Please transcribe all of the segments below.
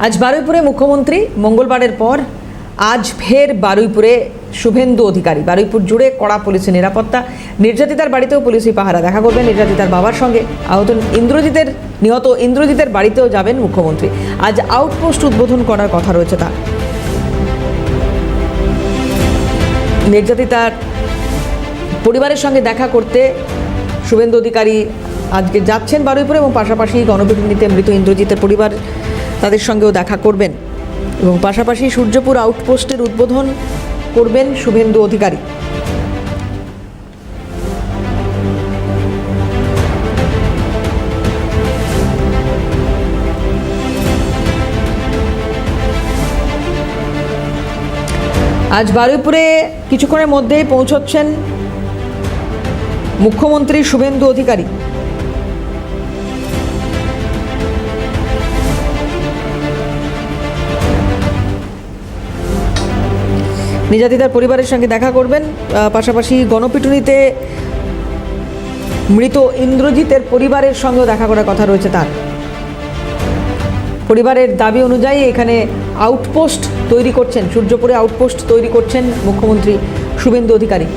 আজ বারুইপুরে মুখ্যমন্ত্রী, মঙ্গলবারের পর আজ ফের বারুইপুরে শুভেন্দু অধিকারী। বারুইপুর জুড়ে কড়া পুলিশি নিরাপত্তা, নির্যাতিতার বাড়িতেও পুলিশি পাহারা। দেখা করবেন নির্যাতিতার বাবার সঙ্গে। নিহত ইন্দ্রজিতের বাড়িতেও যাবেন মুখ্যমন্ত্রী। আজ আউটপোস্ট উদ্বোধন করার কথা রয়েছে তার। নির্যাতিতার পরিবারের সঙ্গে দেখা করতে শুভেন্দু অধিকারী আজকে যাচ্ছেন বারুইপুরে, এবং পাশাপাশি গণপিটুনিতে মৃত ইন্দ্রজিতের পরিবার তাদের সঙ্গেও দেখা করবেন, এবং পাশাপাশি সূর্যপুর আউটপোস্টের উদ্বোধন করবেন শুভেন্দু অধিকারী। আজ বারুইপুরে কিছুক্ষণের মধ্যেই পৌঁছচ্ছেন মুখ্যমন্ত্রী শুভেন্দু অধিকারী। নির্যাতিতার পরিবারের সঙ্গে দেখা করবেন, পাশাপাশি গণপিটুনিতে মৃত ইন্দ্রজিতের পরিবারের সঙ্গেও দেখা করার কথা রয়েছে তার। পরিবারের দাবি অনুযায়ী এখানে আউটপোস্ট তৈরি করছেন, সূর্যপুরে আউটপোস্ট তৈরি করছেন মুখ্যমন্ত্রী শুভেন্দু অধিকারী।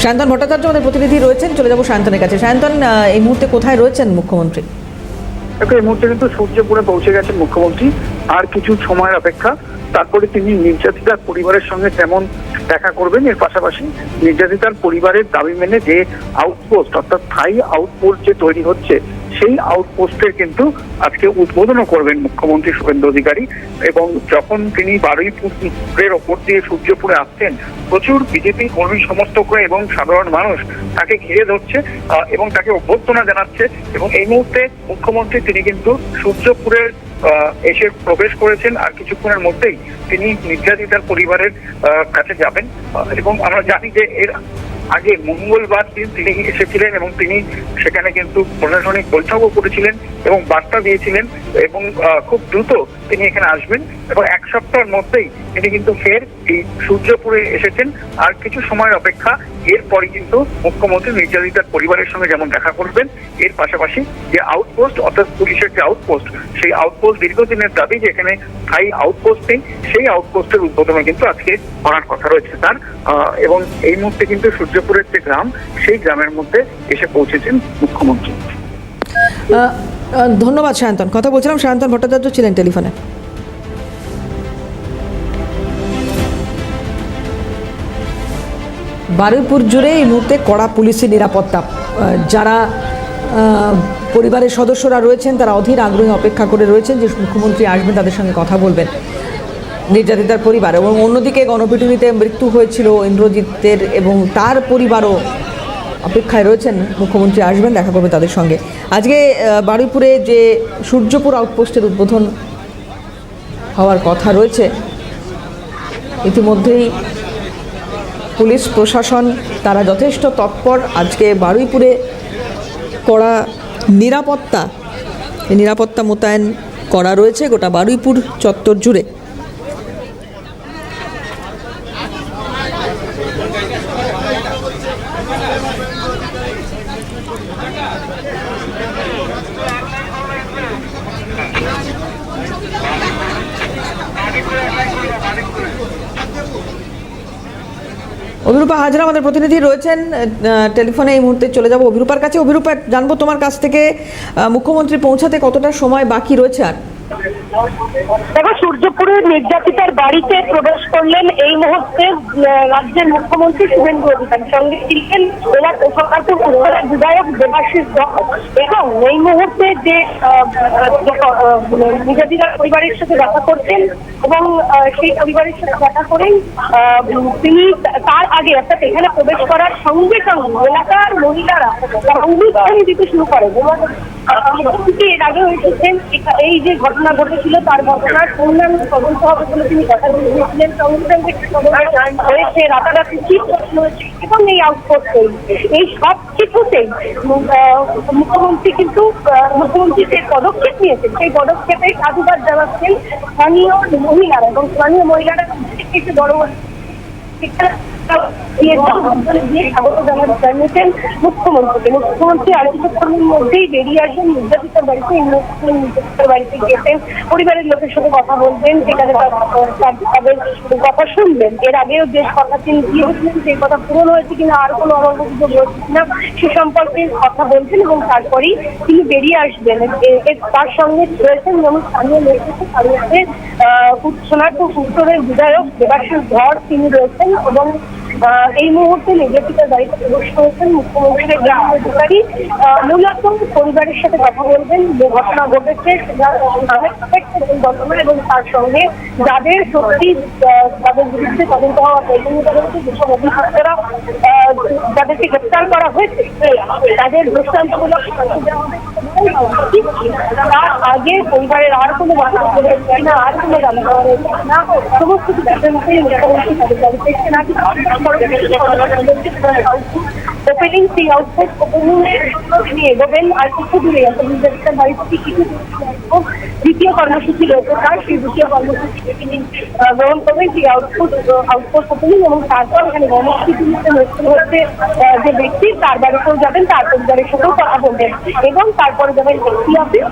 সায়ন্তন ভট্টাচার্য আমাদের প্রতিনিধি রয়েছেন, চলে যাব সায়ন্তনের কাছে। সায়ন্তন, এই মুহূর্তে কোথায় রয়েছেন মুখ্যমন্ত্রী? এই মুহূর্তে কিন্তু সূর্যপুরে পৌঁছে গেছেন মুখ্যমন্ত্রী। আর কিছু সময়ের অপেক্ষা, তারপরে তিনি নির্যাতিতার পরিবারের সঙ্গে তেমন দেখা করবেন। এর পাশাপাশি নির্যাতিতার পরিবারের দাবি মেনে যে আউটপোস্ট, অর্থাৎ স্থায়ী আউটপোস্ট যে তৈরি হচ্ছে, সেই আউটপোস্টের কিন্তু আজকে উদ্বোধনও করবেন মুখ্যমন্ত্রী শুভেন্দু অধিকারী। এবং যখন তিনি বারুইপুরের ওপর দিয়ে সূর্যপুরে আসছেন, প্রচুর বিজেপি কর্মী সমর্থক এবং সাধারণ মানুষ তাকে ঘিরে ধরছে এবং তাকে অভ্যর্থনা জানাচ্ছে। এবং এই মুহূর্তে মুখ্যমন্ত্রী তিনি কিন্তু সূর্যপুরের এসে প্রবেশ করেছেন। আর কিছুক্ষণের মধ্যেই তিনি নির্যাতিতার পরিবারের কাছে যাবেন। এবং আমরা জানি যে এর আগে মঙ্গলবার দিন তিনি এসেছিলেন এবং তিনি সেখানে কিন্তু প্রশাসনিক বৈঠকও করেছিলেন এবং বার্তা দিয়েছিলেন, এবং খুব দ্রুত তিনি এখানে আসবেন। এবং এক সপ্তাহের মধ্যেই তিনি কিন্তু ফের এই সূর্যপুরে এসেছেন। আর কিছু সময়ের অপেক্ষা, এরপরই কিন্তু মুখ্যমন্ত্রী নির্যাতিতার পরিবারের সঙ্গে যেমন দেখা করবেন, এর পাশাপাশি যে আউটপোস্ট, অর্থাৎ পুলিশের যে আউটপোস্ট, সেই আউটপোস্ট দীর্ঘদিনের দাবি যে এখানে স্থায়ী আউটপোস্ট নেই, সেই আউটপোস্টের উদ্বোধনে কিন্তু আজকে করার কথা রয়েছে তার। এবং এই মুহূর্তে কিন্তু সূর্যপুরের যে গ্রাম, সেই গ্রামের মধ্যে এসে পৌঁছেছেন মুখ্যমন্ত্রী। ধন্যবাদ সায়ন্তন। কথা বলছিলাম, সায়ন্তন ভট্টাচার্য ছিলেন টেলিফোনে। বারুইপুর জুড়ে এই মুহূর্তে কড়া পুলিশি নিরাপত্তা। যারা পরিবারের সদস্যরা রয়েছেন তারা অধীর আগ্রহে অপেক্ষা করে রয়েছেন যে মুখ্যমন্ত্রী আসবেন, তাদের সঙ্গে কথা বলবেন নির্যাতিতার পরিবার। এবং অন্যদিকে গণপিটুনিতে মৃত্যু হয়েছিল ইন্দ্রজিতের, এবং তার পরিবারও অপেক্ষায় রয়েছেন মুখ্যমন্ত্রী আসবেন, দেখা করবে তাদের সঙ্গে। আজকে বারুইপুরে যে সূর্যপুর আউটপোস্টের উদ্বোধন হওয়ার কথা রয়েছে, ইতিমধ্যেই পুলিশ প্রশাসন তারা যথেষ্ট তৎপর। আজকে বারুইপুরে কড়া নিরাপত্তা মোতায়েন করা রয়েছে গোটা বারুইপুর চত্বর জুড়ে। অভিরূপা হাজরা আমাদের প্রতিনিধি রয়েছেন টেলিফোনে। এই মুহূর্তে চলে যাব অভিরূপার কাছে। অভিরূপা, জানবো তোমার কাছ থেকে মুখ্যমন্ত্রী পৌঁছাতে কতটা সময় বাকি রয়েছে? আর দেখো, সূর্যপুরের নির্যাতিতার বাড়িতে প্রবেশ করলেন এই মুহূর্তে রাজ্যের মুখ্যমন্ত্রী শুভেন্দু অধিকারী। সঙ্গে ছিলেন সরকারপুর উত্তরের বিধায়ক দেবাশিস দত্ত। এবং এই মুহূর্তে যে নির্যাতিতার পরিবারের সাথে দেখা করছেন, এবং সেই পরিবারের সাথে দেখা করেই তিনি তার আগে, অর্থাৎ এখানে প্রবেশ করার সঙ্গে সঙ্গে এলাকার মহিলারা অনুষ্ঠান দিতে শুরু করেন। মুখ্যমন্ত্রী এর আগে এসেছেন, এই যে ঘটনা ঘটেছে হয়েছিল তার ঘটনার পূর্ণাঙ্গ তদন্ত হবে বলে তিনি কথা দিয়েছিলেন। সঙ্গে সঙ্গে তদন্ত হয়েছে, রাতারাতি চিফ হয়েছে এবং এই আউটপোস্ট এই সব কিছুতেই মুখ্যমন্ত্রী যে পদক্ষেপ নিয়েছেন সেই পদক্ষেপে সাধুবাদ জানাচ্ছেন স্থানীয় মহিলারা, এবং স্থানীয় মহিলারা কিছু বড় জানিয়েছেন মুখ্যমন্ত্রী আর কিছুক্ষণের মধ্যেই বেরিয়ে আসবেন নির্যাতিতার বাড়িতে। নির্যাতিতার বাড়িতে গিয়েছেন, পরিবারের লোকের সাথে কথা বলবেন, সেখানে তাদের কথা শুনবেন। এর আগেও যে কথা তিনি দিয়েছিলেন সেই কথা পূরণ হয়েছে কিনা, আর কোনো অবস্থিত রয়েছে কিনা সে সম্পর্কে কথা বলছেন এবং তারপরেই তিনি বেরিয়ে আসবেন। তার সঙ্গে রয়েছেন যেমন স্থানীয় নেতৃত্ব, তার মধ্যে সোনারপুর উত্তরের বিধায়ক দেবাশিস ধর তিনি রয়েছেন, এবং এই মুহূর্তে নির্যাতিতার বাড়িতে প্রবেশ করেছেন মুখ্যমন্ত্রীর গ্রাম অধিকারী। মূলত পরিবারের সাথে কথা বলবেন, যে ঘটনা ঘটেছে ঘটনা, এবং তার সঙ্গে যাদের সত্যি তাদের বিরুদ্ধে তদন্ত হওয়া প্রয়োজনীয়তা রয়েছে, যেসব অভিযুক্তরা যাদেরকে গ্রেপ্তার করা হয়েছে তাদের দৃষ্টান্তমূলক শাস্তি দেওয়া হবে। তার আগে পরিবারের আর কোনো বাধা চাই না, আর কোনো দাবি করা রয়েছে না, সমস্ত কিছু মুখ্যমন্ত্রী তাদের দাবিতে নাকি ওপেনিং সেই আউটপোস্ট তিনি এগোবেন। আর কিছু দূরে নির্যাতিতার বাড়ি থেকে কিছু দ্বিতীয় কর্মসূচি রয়েছে, তার সেই দ্বিতীয় কর্মসূচি তিনি গ্রহণ করবেন, সেই আউটপোস্ট ওপেনিং, এবং তারপর এখানে কর্মসূচি হচ্ছে যে ব্যক্তি তার বাড়িতেও যাবেন, তার পরিবারের সাথেও কথা বলবেন, এবং তারপরে যাবেন একটি অফিস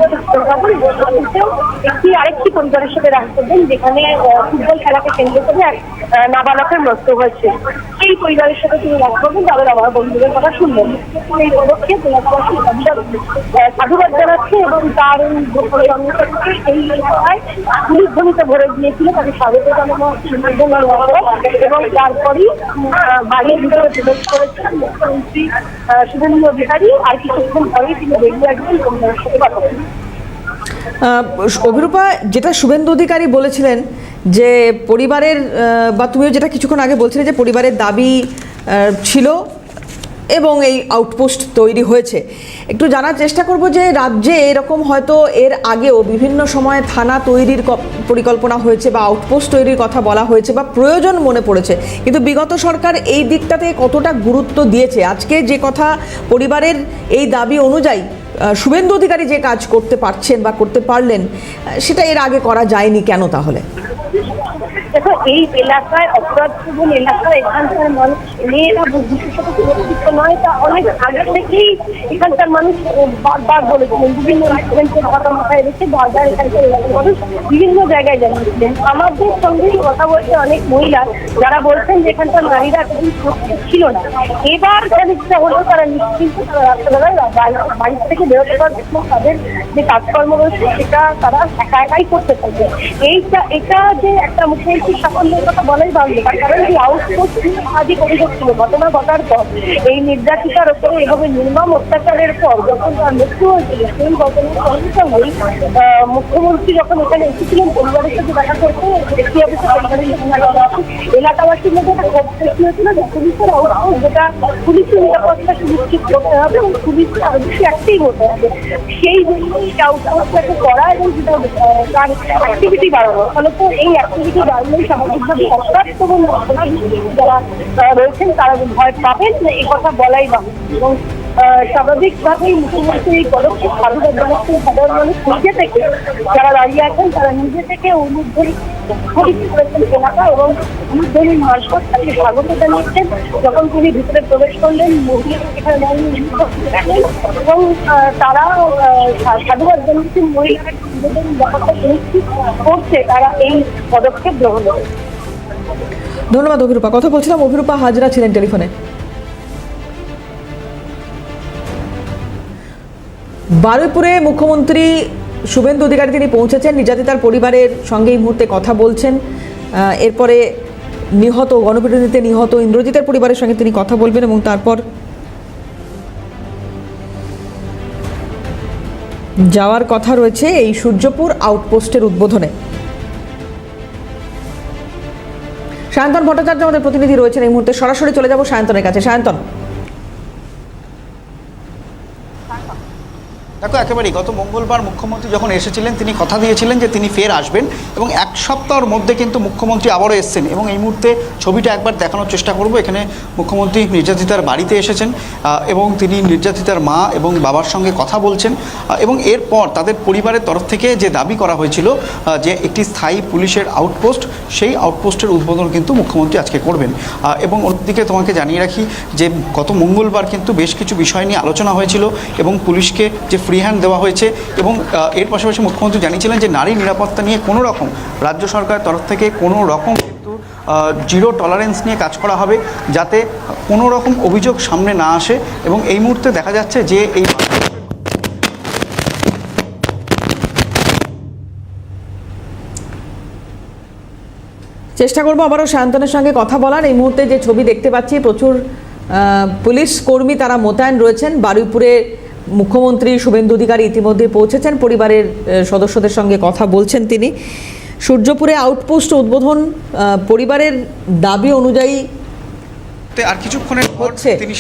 আরেকটি পরিবারের সাথে রাজ করবেন, যেখানে ফুটবল খেলাকে কেন্দ্র করে এক নাবালকের মৃত্যু হয়েছে। সেই পরিবারের সাথে তিনি রাজ করবেন, তাদের আমার বন্ধুদের কথা শুনবেন। এই পদক্ষেপ সাধুবাদ জানাচ্ছে, এবং তার এই এলাকায় পুলিশ ভূমিতে ভরে দিয়েছিল, তাকে স্বাগত জানানো এবং তারপরই বাড়ির ভিতরে প্রবেশ করেছেন মুখ্যমন্ত্রী শুভেন্দু অধিকারী। আর কিছুক্ষণ পরেই তিনি বেরিয়ে আসবেন পরিবারের সাথে কথা বলবেন। অভিরূপা, যেটা শুভেন্দু অধিকারী বলেছিলেন যে পরিবারের, বা তুমিও যেটা কিছুক্ষণ আগে বলছিলে যে পরিবারের দাবি ছিল এবং এই আউটপোস্ট তৈরি হয়েছে, একটু জানার চেষ্টা করব যে রাজ্যে এরকম হয়তো এর আগেও বিভিন্ন সময় থানা তৈরির পরিকল্পনা হয়েছে বা আউটপোস্ট তৈরির কথা বলা হয়েছে বা প্রয়োজন মনে পড়েছে, কিন্তু বিগত সরকার এই দিকটাতে কতটা গুরুত্ব দিয়েছে? আজকে যে কথা পরিবারের এই দাবি অনুযায়ী শুভেন্দু অধিকারী যে কাজ করতে পারছেন বা করতে পারলেন, সেটা এর আগে করা যায়নি কেন তাহলে? দেখো, এই এলাকায় অপরাধ প্রবণ এলাকায় এখানকার মানুষ মেয়েরা বিশেষত সুরক্ষিত নয়, তা অনেক আগে থেকেই এখানকার মানুষ বারবার বলেছিলেন, বিভিন্ন রেস্টুরেন্টের কথা মাথায় রেখে বারবার এখানকার এলাকার মানুষ বিভিন্ন জায়গায় জানিয়েছিলেন। আমাদের সঙ্গে কথা বলছে অনেক মহিলা যারা বলছেন যে এখানকার নারীরা এতদিন সুরক্ষিত ছিল না, এবার খানিকটা হলেও তারা নিশ্চিন্ত, তারা রাত্রেবেলায় বাড়ি থেকে বেরোতে পারবে, তাদের যে কাজকর্ম রয়েছে সেটা তারা একা একাই করতে পারবে। এটা যে একটা মুখ্যমন্ত্রী সাফল্যের কথা বলাই বাড়বে, কারণ এই আউটপোস্ট আদি অভিযোগ ছিল ঘটনা ঘটার পর এই নির্যাতিতার ওপরে এভাবে নির্মম অত্যাচারের পর যখন তার মৃত্যু হয়েছিল, সেই ঘটনার সঙ্গে সঙ্গেই মুখ্যমন্ত্রী যখন এখানে এসেছিলেন পরিবারের সাথে দেখা করতে, একটি অফিসে এলাকাবাসীর মধ্যে একটা ক্ষোভ সৃষ্টি হয়েছিল যে পুলিশের আউটপোস্ট, যেটা পুলিশের নিরাপত্তা সুনিশ্চিত করতে হবে এবং পুলিশকে আরো বেশি অ্যাক্টিভ হতে হবে, সেই জন্যই আউটপোস্টটাকে করা এবং সেটা তার অ্যাক্টিভিটি বাড়ানো। ফলত এই অ্যাক্টিভিটি বাড়লেই স্বাভাবিকভাবে অপরাধ এবং যারা রয়েছেন তারা ভয় পাবেন, এই কথা বলাই বাড়বে। এবং স্বাভাবিকভাবেই মুখ্যমন্ত্রী এই পদক্ষেপ সাধারণ জানাচ্ছেন, সাধারণ মানুষ নিজে থেকে যারা দাঁড়িয়ে আছেন তারা নিজে থেকে অনুধ্বনি করেছেন এলাকা, এবং অনুধ্বনি মারফত তাকে স্বাগত জানিয়েছেন। যখন তিনি ভিতরে প্রবেশ করলেন, মহিলারা এখানে এবং তারা সাধুবাদ জানিয়েছেন মহিলারা নিজেদের ব্যাপারটা সুনিশ্চিত করছে, তারা এই পদক্ষেপ গ্রহণ করে। ধন্যবাদ অভিরূপা। কথা বলছিলাম, অভিরূপা হাজরা ছিলেন টেলিফোনে। বারুইপুরে মুখ্যমন্ত্রী শুভেন্দু অধিকারী তিনি পৌঁছেছেন, নির্যাতিতার পরিবারের সঙ্গে এই মুহূর্তে কথা বলছেন। এরপরে গণপিটুনিতে নিহত ইন্দ্রজিতের পরিবারের সঙ্গে তিনি কথা বলবেন এবং তারপর যাওয়ার কথা রয়েছে এই সূর্যপুর আউটপোস্টের উদ্বোধনে। সায়ন্তন ভট্টাচার্য আমাদের প্রতিনিধি রয়েছেন এই মুহূর্তে, সরাসরি চলে যাব সায়ন্তনের কাছে। সায়ন্তন, দেখো একেবারেই গত মঙ্গলবার মুখ্যমন্ত্রী যখন এসেছিলেন তিনি কথা দিয়েছিলেন যে তিনি ফের আসবেন এবং এক সপ্তাহের মধ্যে কিন্তু মুখ্যমন্ত্রী আবারও এসেছেন এবং এই মুহূর্তে ছবিটা একবার দেখানোর চেষ্টা করব। এখানে মুখ্যমন্ত্রী নির্যাতিতার বাড়িতে এসেছেন এবং তিনি নির্যাতিতার মা এবং বাবার সঙ্গে কথা বলছেন এবং এরপর তাদের পরিবারের তরফ থেকে যে দাবি করা হয়েছিল যে একটি স্থায়ী পুলিশের আউটপোস্ট, সেই আউটপোস্টের উদ্বোধন কিন্তু মুখ্যমন্ত্রী আজকে করবেন। এবং অন্যদিকে তোমাকে জানিয়ে রাখি যে গত মঙ্গলবার কিন্তু বেশ কিছু বিষয় নিয়ে আলোচনা হয়েছিল এবং পুলিশকে যে ফ্রি হ্যান্ড দেওয়া হয়েছে এবং এর পাশাপাশি মুখ্যমন্ত্রী জানিয়েছিলেন যে নারী নিরাপত্তা নিয়ে কোনো রকম রাজ্য সরকারের তরফ থেকে কোনো রকম কিন্তু জিরো টলারেন্স নিয়ে কাজ করা হবে, যাতে কোনো রকম অভিযোগ সামনে না আসে। এবং এই মুহূর্তে দেখা যাচ্ছে যে এই চেষ্টা করবো আবারও সায়ন্তনের সঙ্গে কথা বলার। এই মুহূর্তে যে ছবি দেখতে পাচ্ছি, প্রচুর পুলিশ কর্মী তারা মোতায়েন রয়েছেন। বারুইপুরে মুখ্যমন্ত্রী শুভেন্দু অধিকারী ইতিমধ্যে পৌঁছেছেন, পরিবারের সদস্যদের সঙ্গে কথা বলছেন তিনি। সূর্যপুরে আউটপোস্ট উদ্বোধন পরিবারের দাবি অনুযায়ী আর কিছুক্ষণের পর তিনি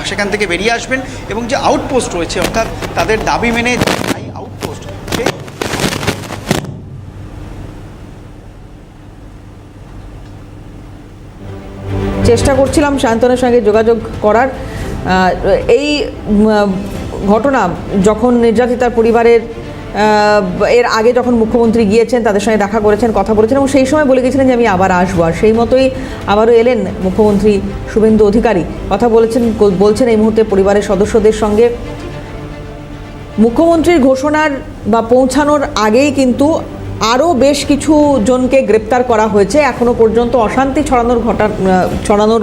সেখান থেকে বেরিয়ে আসবেন এবং যে আউটপোস্ট রয়েছে অর্থাৎ তাদের দাবি মেনে আউটপোস্ট সেই চেষ্টা করছিলাম সায়ন্তনের সঙ্গে যোগাযোগ করার। এই ঘটনা যখন নির্যাতিতার পরিবারের এর আগে যখন মুখ্যমন্ত্রী গিয়েছেন, তাদের সঙ্গে দেখা করেছেন, কথা বলেছেন এবং সেই সময় বলে গেছিলেন যে আমি আবার আসবো, আর সেই মতোই আবারও এলেন মুখ্যমন্ত্রী শুভেন্দু অধিকারী। কথা বলছেন এই মুহূর্তে পরিবারের সদস্যদের সঙ্গে। মুখ্যমন্ত্রীর ঘোষণার বা পৌঁছানোর আগেই কিন্তু আরও বেশ কিছু জনকে গ্রেপ্তার করা হয়েছে। এখনও পর্যন্ত অশান্তি ছড়ানোর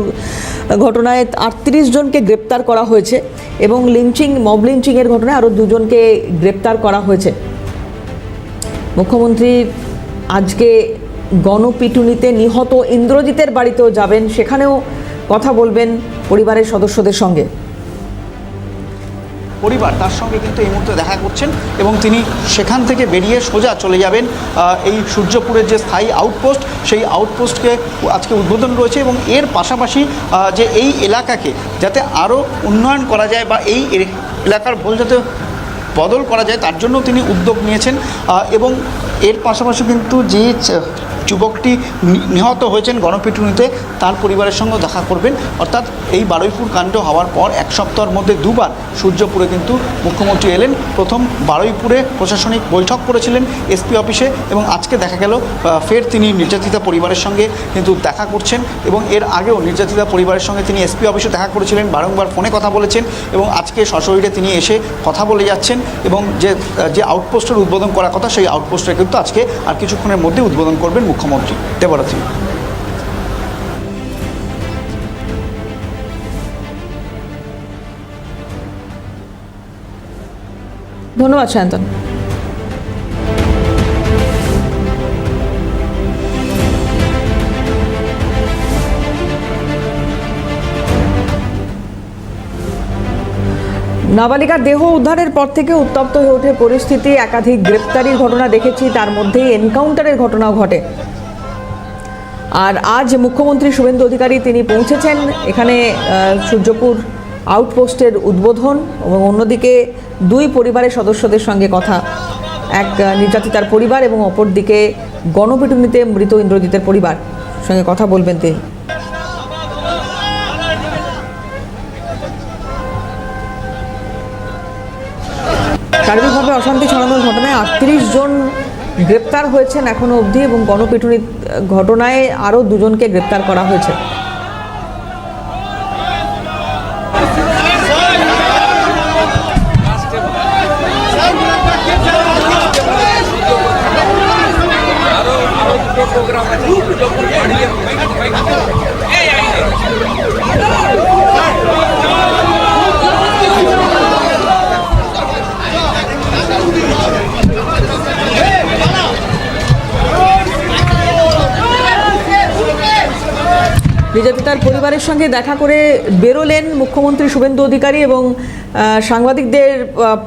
ঘটনায় 38 জনকে গ্রেপ্তার করা হয়েছে এবং মব লিঞ্চিংয়ের ঘটনায় আরও 2 জনকে গ্রেপ্তার করা হয়েছে। মুখ্যমন্ত্রী আজকে গণপিটুনিতে নিহত ইন্দ্রজিতের বাড়িতেও যাবেন, সেখানেও কথা বলবেন পরিবারের সদস্যদের সঙ্গে। পরিবার তার সঙ্গে কিন্তু এই মুহূর্তে দেখা করছেন এবং তিনি সেখান থেকে বেরিয়ে সোজা চলে যাবেন এই সূর্যপুরের যে স্থায়ী আউটপোস্ট, সেই আউটপোস্টকে আজকে উদ্বোধন রয়েছে এবং এর পাশাপাশি যে এই এলাকাকে যাতে আরও উন্নয়ন করা যায় বা এই এলাকার ভুল যাতে বদল করা যায় তার জন্য তিনি উদ্যোগ নিয়েছেন। এবং এর পাশাপাশি কিন্তু যে যুবকটি নিহত হয়েছেন গণপিটুনিতে তার পরিবারের সঙ্গে দেখা করবেন। অর্থাৎ এই বারুইপুর কাণ্ড হওয়ার পর এক সপ্তাহের মধ্যে 2 বার সূর্যপুরে কিন্তু মুখ্যমন্ত্রী এলেন। প্রথম বারুইপুরে প্রশাসনিক বৈঠক করেছিলেন এসপি অফিসে এবং আজকে দেখা গেল ফের তিনি নির্যাতিতা পরিবারের সঙ্গে কিন্তু দেখা করছেন এবং এর আগেও নির্যাতিতা পরিবারের সঙ্গে তিনি এসপি অফিসে দেখা করেছিলেন, বারংবার ফোনে কথা বলেছেন এবং আজকে সশরীরে তিনি এসে কথা বলে যাচ্ছেন এবং যে আউটপোস্টের উদ্বোধন করার কথা সেই আউটপোস্টে কিন্তু আজকে আর কিছুক্ষণের মধ্যে উদ্বোধন করবেন মুখ্যমন্ত্রী। দেবরাত্রি। ধন্যবাদ সায়ন্তন। নাবালিকার দেহ উদ্ধারের পর থেকে উত্তপ্ত হয়ে ওঠে পরিস্থিতি। একাধিক গ্রেপ্তারির ঘটনা দেখেছি, তার মধ্যেই এনকাউন্টারের ঘটনাও ঘটে। আর আজ মুখ্যমন্ত্রী শুভেন্দু অধিকারী তিনি পৌঁছেছেন এখানে সূর্যপুর আউটপোস্টের উদ্বোধন এবং অন্যদিকে 2 পরিবারের সদস্যদের সঙ্গে কথা, এক নির্যাতিতার পরিবার এবং অপরদিকে গণপিটুনিতে মৃত ইন্দ্রজিতের পরিবার সঙ্গে কথা বলবেন তিনি। সার্বিকভাবে অশান্তি ছড়ানোর ঘটনায় 38 জন গ্রেপ্তার হয়েছেন এখনো অবধি এবং গণপিটুনির ঘটনায় আরও 2 জনকে গ্রেপ্তার করা হয়েছে। নির্যাতিতার পরিবারের সঙ্গে দেখা করে বেরোলেন মুখ্যমন্ত্রী শুভেন্দু অধিকারী এবং সাংবাদিকদের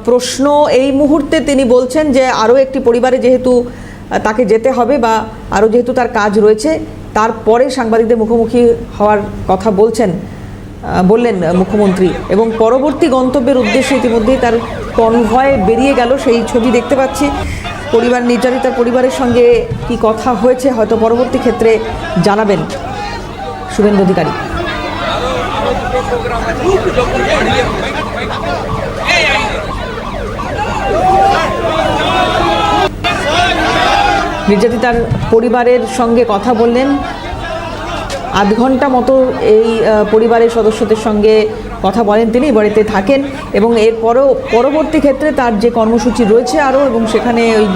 প্রশ্ন এই মুহূর্তে তিনি বলছেন যে আরও একটি পরিবারে যেহেতু তাকে যেতে হবে বা আরও যেহেতু তার কাজ রয়েছে, তারপরে সাংবাদিকদের মুখোমুখি হওয়ার কথা বলছেন বললেন মুখ্যমন্ত্রী, এবং পরবর্তী গন্তব্যের উদ্দেশ্যে ইতিমধ্যেই তার কনভয় বেরিয়ে গেল। সেই ছবি দেখতে পাচ্ছি। পরিবার নির্যাতিতার পরিবারের সঙ্গে কি কথা হয়েছে হয়তো পরবর্তী ক্ষেত্রে জানাবেন শুভেন্দু অধিকারী। নির্যাতিতার পরিবারের সঙ্গে কথা বললেন, আধ ঘন্টা মতো এই পরিবারের সদস্যদের সঙ্গে কথা বলেন তিনি। বাড়িতে থাকেন এবং এরপরও পরবর্তী ক্ষেত্রে তার যে কর্মসূচি রয়েছে আরও, এবং সেখানে ওই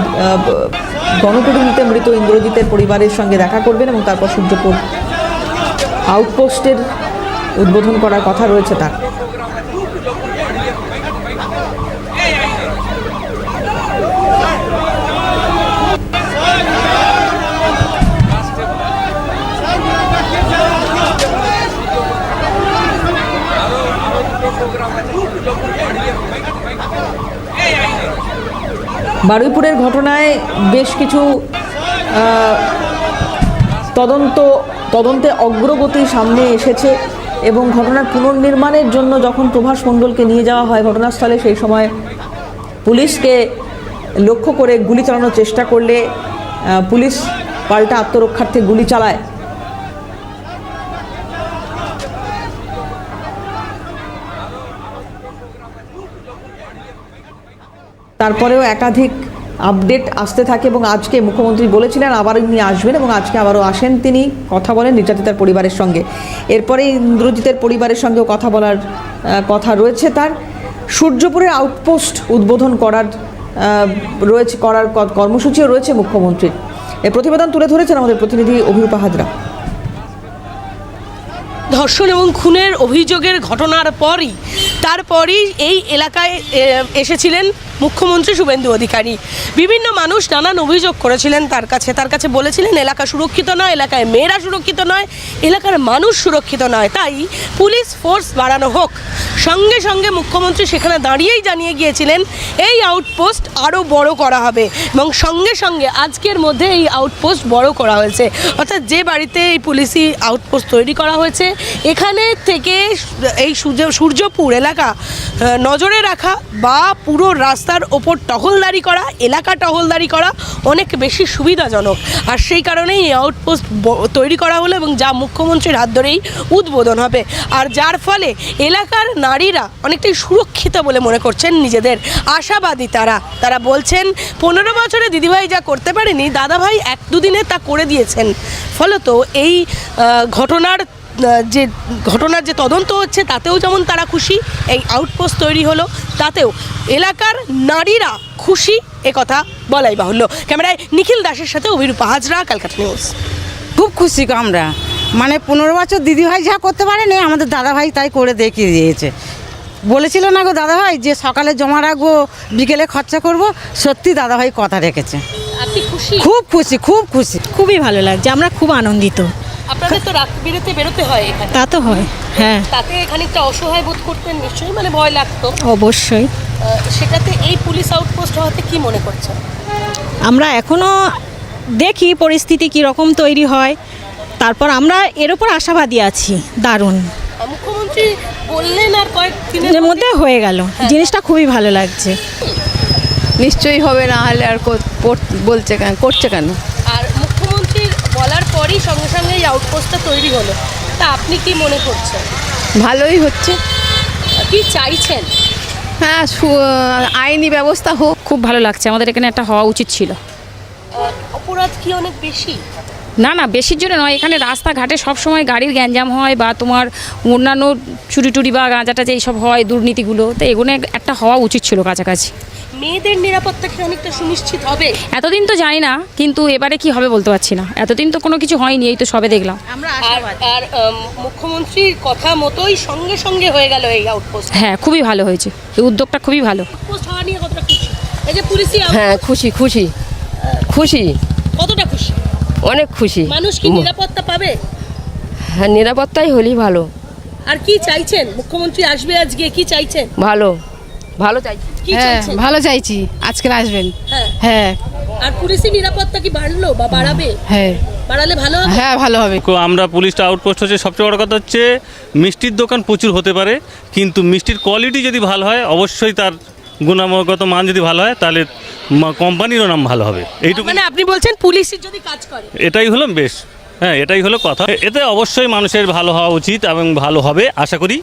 গণপিটুনিতে মৃত ইন্দ্রজিতের পরিবারের সঙ্গে দেখা করবেন এবং তারপর সূর্যপুর আউটপোস্টের উদ্বোধন করার কথা রয়েছে তার। বারুইপুরের ঘটনায় বেশ কিছু তদন্তে অগ্রগতি সামনে এসেছে এবং ঘটনার পুনর্নির্মাণের জন্য যখন প্রভাস মণ্ডলকে নিয়ে যাওয়া হয় ঘটনাস্থলে, সেই সময় পুলিশকে লক্ষ্য করে গুলি চালানোর চেষ্টা করলে পুলিশ পাল্টা আত্মরক্ষার্থে গুলি চালায়। তারপরেও একাধিক আপডেট আসতে থাকে এবং আজকে মুখ্যমন্ত্রী বলেছিলেন আবার উনি আসবেন এবং আজকে আবারও আসেন তিনি, কথা বলেন নির্যাতিতার পরিবারের সঙ্গে। এরপরে ইন্দ্রজিতের পরিবারের সঙ্গেও কথা বলার কথা রয়েছে তার। সূর্যপুরের আউটপোস্ট উদ্বোধন করার কর্মসূচিও রয়েছে মুখ্যমন্ত্রীর। এই প্রতিবেদন তুলে ধরেছেন আমাদের প্রতিনিধি অভিরূপা হাজরা। ধর্ষণ এবং খুনের অভিযোগের ঘটনার তারপরই এই এলাকায় এসেছিলেন মুখ্যমন্ত্রী শুভেন্দু অধিকারী। বিভিন্ন মানুষ নানান অভিযোগ করেছিলেন তার কাছে বলেছিলেন এলাকা সুরক্ষিত নয়, এলাকায় মেয়েরা সুরক্ষিত নয়, এলাকার মানুষ সুরক্ষিত নয়, তাই পুলিশ ফোর্স বাড়ানো হোক। সঙ্গে সঙ্গে মুখ্যমন্ত্রী সেখানে দাঁড়িয়েই জানিয়ে গিয়েছিলেন এই আউটপোস্ট আরও বড় করা হবে এবং সঙ্গে সঙ্গে আজকের মধ্যে এই আউটপোস্ট বড় করা হয়েছে। অর্থাৎ যে বাড়িতে এই পুলিশি আউটপোস্ট তৈরি করা হয়েছে এখানে থেকে এই সূর্যপুর এলাকা নজরে রাখা বা পুরো রাস্তার ওপর টহলদারি করা, এলাকা টহলদারি করা অনেক বেশি সুবিধাজনক। আর সেই কারণেই এই আউটপোস্ট তৈরি করা হলো এবং যা মুখ্যমন্ত্রীর হাত ধরেই উদ্বোধন হবে। আর যার ফলে এলাকার নারীরা অনেকটাই সুরক্ষিত বলে মনে করছেন নিজেদের। আশাবাদী তারা বলছেন 15 বছরে দিদিভাই যা করতে পারেনি দাদাভাই 1-2 দিনে তা করে দিয়েছেন। ফলত এই ঘটনার যে তদন্ত হচ্ছে তাতেও যেমন তারা খুশি, এই আউটপোস্ট তৈরি হলো তাতেও এলাকার নারীরা খুশি, একথা বলাই বাহুল্য। ক্যামেরায় নিখিল দাসের সাথে অভিরূপা হাজরা, ক্যালকাটা নিউজ। খুব খুশি আমরা, মানে 15 বছর দিদিভাই যা করতে পারেনি আমাদের দাদাভাই তাই করে দেখিয়ে দিয়েছে। বলেছিল না গো দাদাভাই যে সকালে জমা রাখবো বিকেলে খরচা করব, সত্যি দাদাভাই কথা রেখেছে। আপনি খুশি? খুব খুশি, খুব খুশি, খুবই ভালো লাগছে, আমরা খুব আনন্দিত। আপনাদের তো রাত বিরেতে বেরোতে হয় এখানে। তা তো হয়, হ্যাঁ। তাতে খানিকটা অসহায় বোধ করতেন নিশ্চয়ই, মানে ভয় লাগতো অবশ্যই। সেটাতে এই পুলিশ আউটপোস্ট হওয়াতে কি মনে করছেন? আমরা এখনও দেখি পরিস্থিতি কীরকম তৈরি হয়, তারপর আমরা এর ওপর আশাবাদী আছি। দারুণ মুখ্যমন্ত্রী বললেন আর কয়েকদিনের মধ্যে হয়ে গেল, জিনিসটা খুবই ভালো লাগছে। নিশ্চয়ই হবে, না হলে আর বলছে কেন, করছে কেন? আর মুখ্যমন্ত্রীর বলার পরই সঙ্গে সঙ্গে এই আউটপোস্টটা তৈরি হলো, তা আপনি কি মনে করছেন? ভালোই হচ্ছে। কি চাইছেন? হ্যাঁ, আইনি ব্যবস্থা হোক। খুব ভালো লাগছে, আমাদের এখানে একটা হওয়া উচিত ছিল। অপরাধ কি অনেক বেশি? না বেশির জন্য নয়, এখানে রাস্তাঘাটে সবসময় গাড়ির গ্যাঞ্জাম হয় বা তোমার অন্যান্য চুরি টুরি বা গাঁজাটা যে এইসব হয় দুর্নীতিগুলো, তো এগুলো একটা হওয়া উচিত ছিল কাছাকাছি। মেয়েদের নিরাপত্তা কি অনেকটা সুনিশ্চিত হবে? এতদিন তো জানি না, কিন্তু এবারে কি হবে বলতে পারছি না। এতদিন তো কোনো কিছু হয়নি, এই তো সবে দেখলাম। আর মুখ্যমন্ত্রীর কথা মতোই সঙ্গে সঙ্গে হয়ে গেল এই আউটপোস্ট। হ্যাঁ, খুবই ভালো হয়েছে, এই উদ্যোগটা খুবই ভালো। আউটপোস্ট হওয়া নিয়ে কতটা খুশি? এই যে পুলিশি হ্যাঁ, খুশি খুশি খুশি। কতটা খুশি? অনেক খুশি। মানুষ কি নিরাপত্তা পাবে? হ্যাঁ, নিরাপত্তাই হলেই ভালো। আর কি চাইছেন? মুখ্যমন্ত্রী আসবে আজকে, কি চাইছেন? ভালো চাইছি। কি চাইছেন? ভালো চাইছি, আজকে আসবেন। হ্যাঁ। হ্যাঁ আর পুলিশি নিরাপত্তা কি বাড়লো বা বাড়াবে? হ্যাঁ বাড়ালে ভালো হবে? হ্যাঁ ভালো হবে। আমরা পুলিশটা আউটপোস্ট হচ্ছে, সবচেয়ে বড় কথা হচ্ছে মিষ্টির দোকান প্রচুর হতে পারে, কিন্তু মিষ্টির কোয়ালিটি যদি ভালো হয়, অবশ্যই তার গুণগত মান যদি ভালো হয়, তাহলে কোম্পানিরও নাম ভালো হবে। এইটুকু মানে আপনি বলছেন পুলিশের যদি কাজ করে, এটাই হলো বেশ, হ্যাঁ এটাই হলো কথা। এতে অবশ্যই মানুষের ভালো হওয়া উচিত এবং ভালো হবে আশা করি।